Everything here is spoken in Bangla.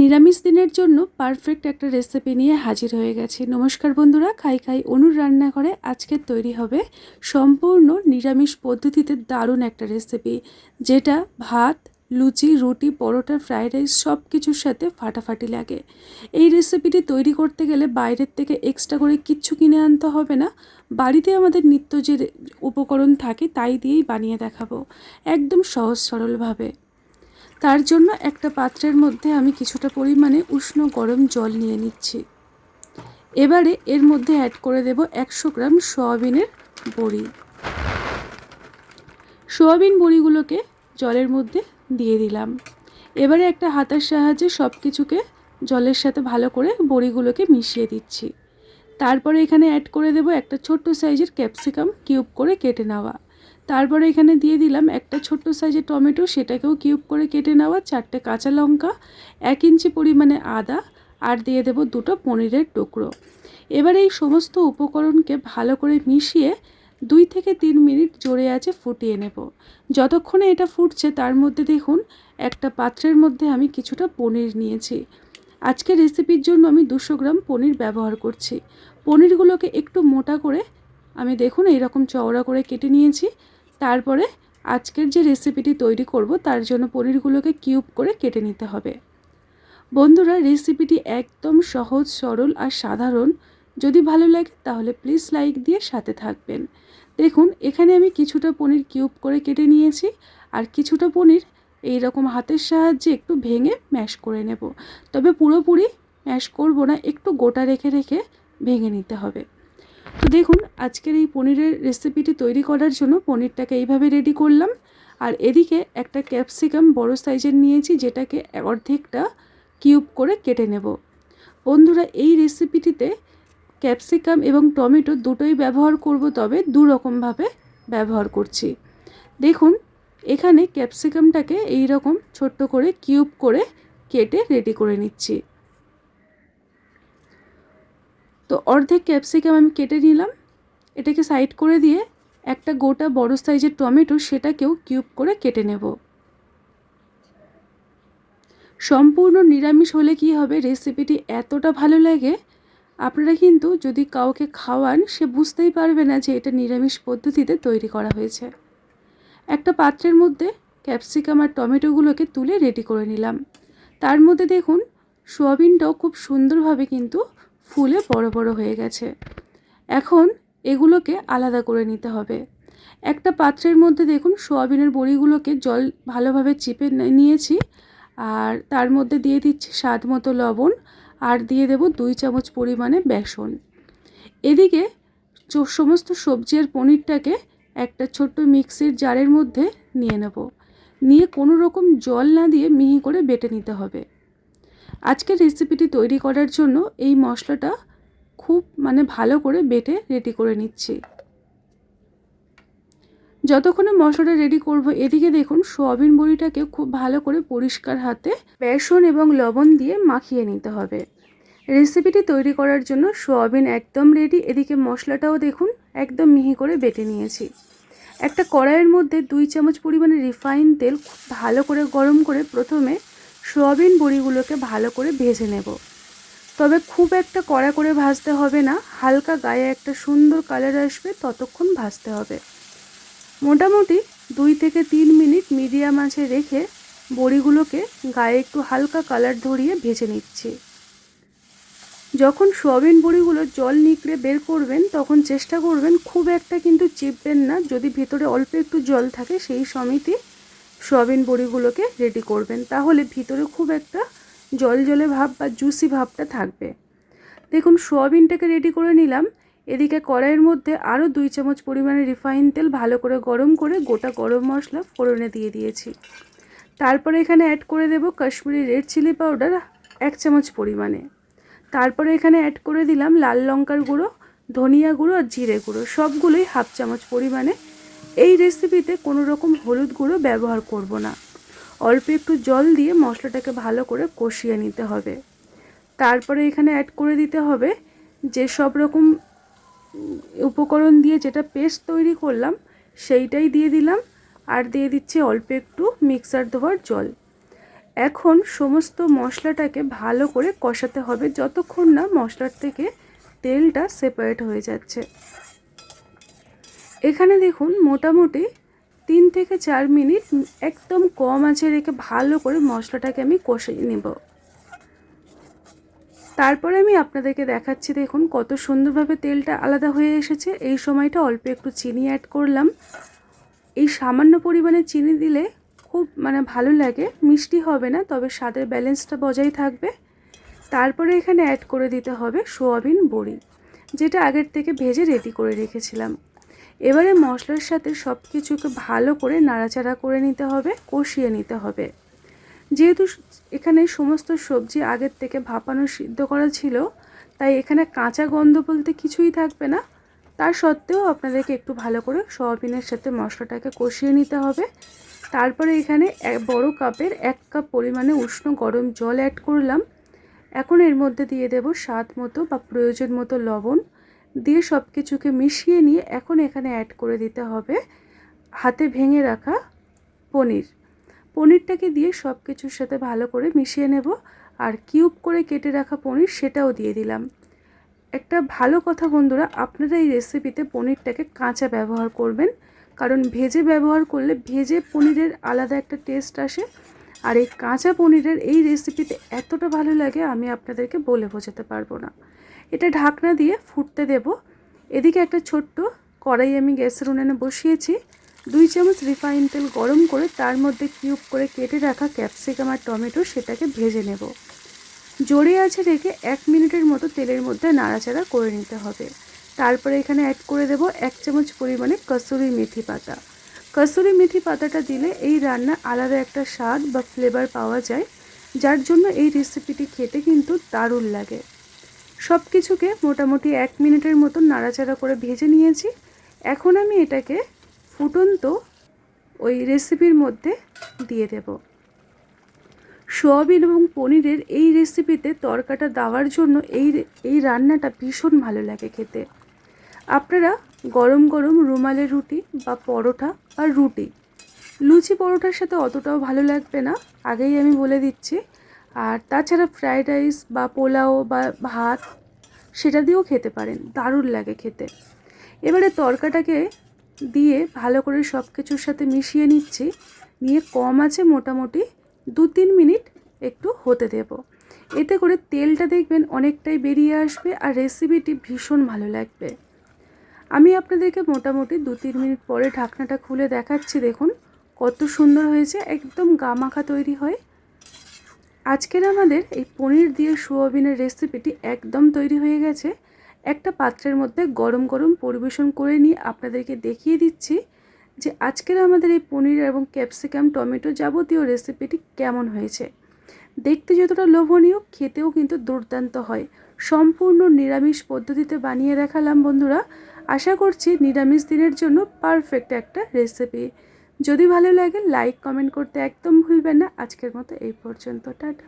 নিরামিষ দিনের জন্য পারফেক্ট একটা রেসিপি নিয়ে হাজির হয়ে গেছি। নমস্কার বন্ধুরা, খাই খাই অনুর রান্নাঘরে আজকে তৈরি হবে সম্পূর্ণ নিরামিষ পদ্ধতিতে দারুণ একটা রেসিপি, যেটা ভাত, লুচি, রুটি, পরোটা, ফ্রাইড রাইস সব কিছুর সাথে ফাটাফাটি লাগে। এই রেসিপিটি তৈরি করতে গেলে বাইরের থেকে এক্সট্রা করে কিচ্ছু কিনে আনতে হবে না। বাড়িতে আমাদের নিত্য যে উপকরণ থাকে তাই দিয়েই বানিয়ে দেখাবো, একদম সহজ সরলভাবে। তার জন্য একটা পাত্রের মধ্যে আমি কিছুটা পরিমাণে উষ্ণ গরম জল নিয়ে নিচ্ছি। এবারে এর মধ্যে অ্যাড করে দেব 100 গ্রাম সয়াবিনের বড়ি। সয়াবিন বড়িগুলোকে জলের মধ্যে দিয়ে দিলাম। এবারে একটা হাতার সাহায্যে সব কিছুকে জলের সাথে ভালো করে বড়িগুলোকে মিশিয়ে দিচ্ছি। তারপরে এখানে অ্যাড করে দেব একটা ছোট্ট সাইজের ক্যাপসিকাম কিউব করে কেটে নেওয়া। তারপরে এখানে দিয়ে দিলাম একটা ছোট্ট সাইজের টমেটো, সেটাকেও কিউব করে কেটে নেওয়া, 4টে কাঁচা লঙ্কা, 1 ইঞ্চি পরিমাণে আদা, আর দিয়ে দেব 2টো পনিরের টুকরো। এবার এই সমস্ত উপকরণকে ভালো করে মিশিয়ে 2 থেকে 3 মিনিট জোরে আঁচে ফুটিয়ে নেব। যতক্ষণে এটা ফুটছে তার মধ্যে দেখুন একটা পাত্রের মধ্যে আমি কিছুটা পনির নিয়েছি। আজকের রেসিপির জন্য আমি 200 গ্রাম পনির ব্যবহার করছি। পনিরগুলোকে একটু মোটা করে আমি দেখুন এইরকম চওড়া করে কেটে নিয়েছি। তারপরে আজকের যে রেসিপিটি তৈরি করব তার জন্য পনিরগুলোকে কিউব করে কেটে নিতে হবে। বন্ধুরা, রেসিপিটি একদম সহজ সরল আর সাধারণ। যদি ভালো লাগে তাহলে প্লিজ লাইক দিয়ে সাথে থাকবেন। দেখুন এখানে আমি কিছুটা পনির কিউব করে কেটে নিয়েছি, আর কিছুটা পনির এই রকম হাতের সাহায্যে একটু ভেঙে ম্যাশ করে নেব। তবে পুরোপুরি ম্যাশ করব না, একটু গোটা রেখে রেখে ভেঙে নিতে হবে। তো দেখুন আজকের এই পনিরের রেসিপিটি তৈরি করার জন্য পনিরটাকে এইভাবে রেডি করলাম। আর এদিকে একটা ক্যাপসিকাম বড় সাইজের নিয়েছি, যেটাকে অর্ধেকটা কিউব করে কেটে নেব। বন্ধুরা, এই রেসিপিটিতে ক্যাপসিকাম এবং টমেটো দুটোই ব্যবহার করব, তবে দু রকমভাবে ব্যবহার করছি। দেখুন এখানে ক্যাপসিকামটাকে এই রকম ছোট্ট করে কিউব করে কেটে রেডি করে নিচ্ছি। তো অর্ধেক ক্যাপসিকাম আমি কেটে নিলাম। এটাকে সাইড করে দিয়ে একটা গোটা বড় সাইজের টমেটো, সেটাকেও কিউব করে কেটে নেব। সম্পূর্ণ নিরামিষ হলে কি হবে, রেসিপিটি এতটা ভালো লাগে, আপনারা কিন্তু যদি কাউকে খাওয়ান সে বুঝতেই পারবে না যে এটা নিরামিষ পদ্ধতিতে তৈরি করা হয়েছে। একটা পাত্রের মধ্যে ক্যাপসিকাম আর টমেটোগুলোকে তুলে রেডি করে নিলাম। তার মধ্যে দেখুন সোয়াবিনটাও খুব সুন্দরভাবে কিন্তু ফুলে বড় বড় হয়ে গেছে। এখন এগুলোকে আলাদা করে নিতে হবে। একটা পাত্রের মধ্যে দেখুন সোয়াবিনের বড়িগুলোকে জল ভালোভাবে চিপে নিয়েছি, আর তার মধ্যে দিয়ে দিচ্ছি স্বাদ মতো লবণ, আর দিয়ে দেব 2 চামচ পরিমাণে বেসন। এদিকে সমস্ত সবজি আর পনিরটাকে একটা ছোট্ট মিক্সির জারের মধ্যে নিয়ে নেব। নিয়ে কোনো রকম জল না দিয়ে মিহি করে বেটে নিতে হবে। আজকের রেসিপিটি তৈরি করার জন্য এই মশলাটা খুব ভালো করে বেটে রেডি করে নিচ্ছি। যতক্ষণে মশলাটা রেডি করব, এদিকে দেখুন সোয়াবিন বড়িটাকে খুব ভালো করে পরিষ্কার হাতে বেসন এবং লবণ দিয়ে মাখিয়ে নিতে হবে। রেসিপিটি তৈরি করার জন্য সোয়াবিন একদম রেডি। এদিকে মশলাটাও দেখুন একদম মিহি করে বেটে নিয়েছি। একটা কড়াইয়ের মধ্যে 2 চামচ পরিমাণে রিফাইন তেল খুব ভালো করে গরম করে প্রথমে সোয়াবিন বড়িগুলোকে ভালো করে ভেজে নেব। তবে খুব একটা কড়া করে ভাজতে হবে না, হালকা গায়ে একটা সুন্দর কালার আসবে ততক্ষণ ভাজতে হবে। মোটামুটি 2 থেকে 3 মিনিট মিডিয়াম আঁচে রেখে বড়িগুলোকে গায়ে একটু হালকা কালার ধরিয়ে ভেজে নিচ্ছি। যখন সোয়াবিন বড়িগুলো জল নিকড়ে বের করবেন তখন চেষ্টা করবেন খুব একটা কিন্তু চিপবেন না। যদি ভিতরে অল্প একটু জল থাকে সেই সমেতই সোয়াবিন বড়িগুলোকে রেডি করবেন, তাহলে ভিতরে খুব একটা জল জলে ভাব বা জুসি ভাবটা থাকবে। দেখুন সোয়াবিনটাকে রেডি করে নিলাম। এদিকে কড়াইয়ের মধ্যে আরও 2 চামচ পরিমাণে রিফাইন তেল ভালো করে গরম করে গোটা গরম মশলা ফোড়নে দিয়ে দিয়েছি। তারপরে এখানে অ্যাড করে দেব কাশ্মীরি রেড চিলি পাউডার 1 চামচ পরিমাণে। তারপরে এখানে অ্যাড করে দিলাম লাল লঙ্কার গুঁড়ো, ধনিয়া গুঁড়ো আর জিরে গুঁড়ো, সবগুলোই 1/2 চামচ পরিমাণে। এই রেসিপিতে কোনো রকম হলুদ গুঁড়ো ব্যবহার করব না। অল্প একটু জল দিয়ে মশলাটাকে ভালো করে কষিয়ে নিতে হবে। তারপরে এখানে অ্যাড করে দিতে হবে যে সব রকম উপকরণ দিয়ে যেটা পেস্ট তৈরি করলাম সেইটাই দিয়ে দিলাম, আর দিয়ে দিচ্ছি অল্প একটু মিক্সার ধোয়ার জল। এখন সমস্ত মশলাটাকে ভালো করে কষাতে হবে যতক্ষণ না মশলার থেকে তেলটা সেপারেট হয়ে যাচ্ছে। এখানে দেখুন মোটামুটি 3 থেকে 4 মিনিট একদম কম আঁচে রেখে ভালো করে মশলাটাকে আমি কষিয়ে নেব। তারপরে আমি আপনাদেরকে দেখাচ্ছি, দেখুন কত সুন্দরভাবে তেলটা আলাদা হয়ে এসেছে। এই সময়টা অল্প একটু চিনি অ্যাড করলাম। এই সামান্য পরিমাণে চিনি দিলে খুব ভালো লাগে, মিষ্টি হবে না, তবে স্বাদের ব্যালেন্সটা বজায় থাকবে। তারপরে এখানে অ্যাড করে দিতে হবে সোয়াবিন বড়ি, যেটা আগের থেকে ভেজে রেডি করে রেখেছিলাম। এবারে মশলার সাথে সব কিছুকে ভালো করে নাড়াচাড়া করে নিতে হবে, কষিয়ে নিতে হবে। যেহেতু এখানে সমস্ত সবজি আগের থেকে ভাপানো সিদ্ধ করা ছিল, তাই এখানে কাঁচা গন্ধ বলতে কিছুই থাকবে না। তার সত্ত্বেও আপনাদেরকে একটু ভালো করে সয়াবিনের সাথে মশলাটাকে কষিয়ে নিতে হবে। তারপরে এখানে বড় কাপের 1 কাপ পরিমাণে উষ্ণ গরম জল অ্যাড করলাম। এখন এর মধ্যে দিয়ে দেব স্বাদ মতো বা প্রয়োজন মতো লবণ, দিয়ে সব কিছুকে মিশিয়ে নিয়ে এখন এখানে অ্যাড করে দিতে হবে হাতে ভেঙে রাখা পনিরটাকে দিয়ে সব কিছুর সাথে ভালো করে মিশিয়ে নেব। আর কিউব করে কেটে রাখা পনির সেটাও দিয়ে দিলাম। একটা ভালো কথা বন্ধুরা, আপনারা এই রেসিপিতে পনিরটাকে কাঁচা ব্যবহার করবেন, কারণ ভেজে ব্যবহার করলে ভেজে পনিরের আলাদা একটা টেস্ট আসে। আর এই কাঁচা পনিরের এই রেসিপিতে এতটা ভালো লাগে আমি আপনাদেরকে বলে বোঝাতে পারবো না। এটা ঢাকনা দিয়ে ফুটতে দেব। এদিকে একটা ছোট্ট কড়াই আমি গ্যাসের উনুনে বসিয়েছি। 2 চামচ রিফাইন তেল গরম করে তার মধ্যে কিউব করে কেটে রাখা ক্যাপসিকাম আর টমেটো সেটাকে ভেজে নেব। জোরে আঁচে রেখে 1 মিনিটের মতো তেলের মধ্যে নাড়াচাড়া করে নিতে হবে। তারপরে এখানে অ্যাড করে দেব 1 চামচ পরিমাণে কসুরি মেথি পাতা। কসুরি মেথি পাতাটা দিলে এই রান্না আলাদা একটা স্বাদ বা ফ্লেভার পাওয়া যায়, যার জন্য এই রেসিপিটি খেতে কিন্তু দারুণ লাগে। সব কিছুকে মোটামুটি 1 মিনিটের মতো নাড়াচাড়া করে ভেজে নিয়েছি। এখন আমি এটাকে ফুটন্ত ওই রেসিপির মধ্যে দিয়ে দেব। সোয়াবিন এবং পনিরের এই রেসিপিতে তড়কাটা দেওয়ার জন্য এই রান্নাটা ভীষণ ভালো লাগে খেতে। আপনারা গরম গরম রুমালের রুটি বা পরোটা বা রুটি, লুচি পরোটার সাথে অতটাও ভালো লাগবে না, আগেই আমি বলে দিচ্ছি। আর তাছাড়া ফ্রাইড রাইস বা পোলাও বা ভাত সেটা দিয়েও খেতে পারেন, দারুণ লাগে খেতে। এবারে তড়কাটাকে দিয়ে ভালো করে সব কিছুর সাথে মিশিয়ে নিচ্ছি, নিয়ে কম আছে মোটামুটি 2-3 মিনিট একটু হতে দেব। এতে করে তেলটা দেখবেন অনেকটাই বেরিয়ে আসবে আর রেসিপিটি ভীষণ ভালো লাগবে। আমি আপনাদেরকে মোটামুটি 2-3 মিনিট পরে ঢাকনাটা খুলে দেখাচ্ছি, দেখুন কত সুন্দর হয়েছে, একদম গামাখা তৈরি হয়। আজকের আমাদের এই পনির দিয়ে সোয়াবিনের রেসিপিটি একদম তৈরি হয়ে গেছে। একটা পাত্রের মধ্যে গরম গরম পরিবেশন করে নিয়ে আপনাদেরকে দেখিয়ে দিচ্ছি যে আজকের আমাদের এই পনির এবং ক্যাপসিকাম টমেটো যাবতীয় রেসিপিটি কেমন হয়েছে। দেখতে যতটা লোভনীয়, খেতেও কিন্তু দুর্দান্ত হয়। সম্পূর্ণ নিরামিষ পদ্ধতিতে বানিয়ে দেখালাম বন্ধুরা। আশা করছি নিরামিষ দিনের জন্য পারফেক্ট একটা রেসিপি। যদি ভালো লাগে লাইক কমেন্ট করতে একদম ভুলবেন না। আজকের মতো এই পর্যন্ত, টাটা।